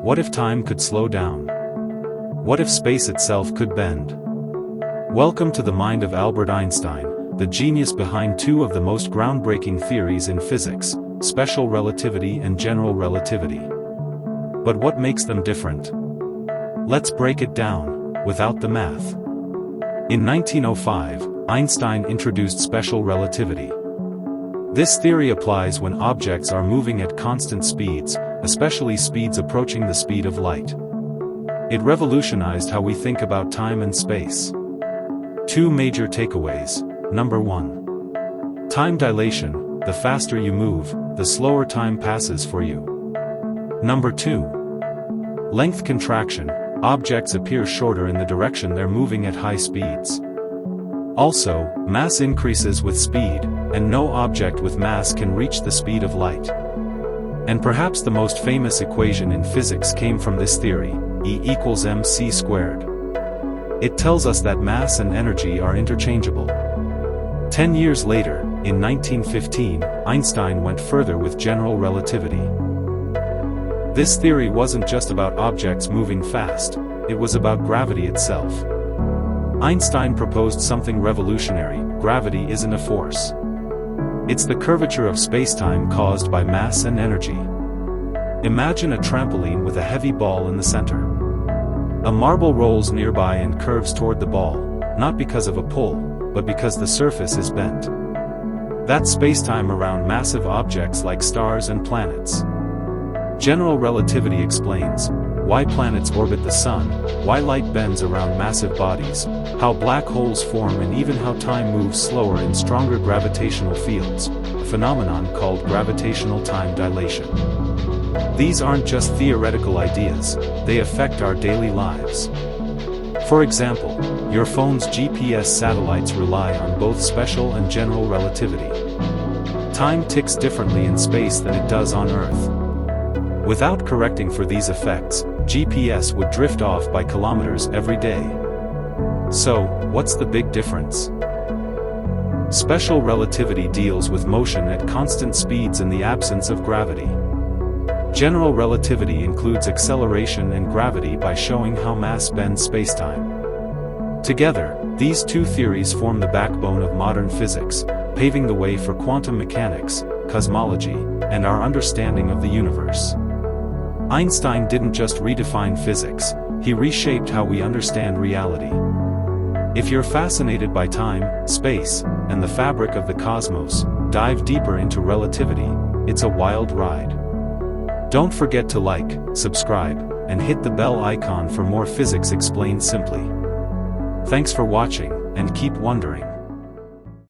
What if time could slow down? What if space itself could bend? Welcome to the mind of Albert Einstein, the genius behind two of the most groundbreaking theories in physics, special relativity and general relativity. But what makes them different? Let's break it down, without the math. In 1905, Einstein introduced special relativity. This theory applies when objects are moving at constant speeds, especially speeds approaching the speed of light. It revolutionized how we think about time and space. Two major takeaways. Number 1. Time dilation: the faster you move, the slower time passes for you. Number 2. Length contraction: objects appear shorter in the direction they're moving at high speeds. Also, mass increases with speed, and no object with mass can reach the speed of light. And perhaps the most famous equation in physics came from this theory: E equals mc squared. It tells us that mass and energy are interchangeable. 10 years later, in 1915, Einstein went further with general relativity. This theory wasn't just about objects moving fast, it was about gravity itself. Einstein proposed something revolutionary: gravity isn't a force. It's the curvature of spacetime caused by mass and energy. Imagine a trampoline with a heavy ball in the center. A marble rolls nearby and curves toward the ball, not because of a pull, but because the surface is bent. That's spacetime around massive objects like stars and planets. General relativity explains why planets orbit the sun, why light bends around massive bodies, how black holes form, and even how time moves slower in stronger gravitational fields, a phenomenon called gravitational time dilation. These aren't just theoretical ideas, they affect our daily lives. For example, your phone's GPS satellites rely on both special and general relativity. Time ticks differently in space than it does on Earth. Without correcting for these effects, GPS would drift off by kilometers every day. So, what's the big difference? Special relativity deals with motion at constant speeds in the absence of gravity. General relativity includes acceleration and gravity by showing how mass bends spacetime. Together, these two theories form the backbone of modern physics, paving the way for quantum mechanics, cosmology, and our understanding of the universe. Einstein didn't just redefine physics, he reshaped how we understand reality. If you're fascinated by time, space, and the fabric of the cosmos, dive deeper into relativity. It's a wild ride. Don't forget to like, subscribe, and hit the bell icon for more physics explained simply. Thanks for watching, and keep wondering.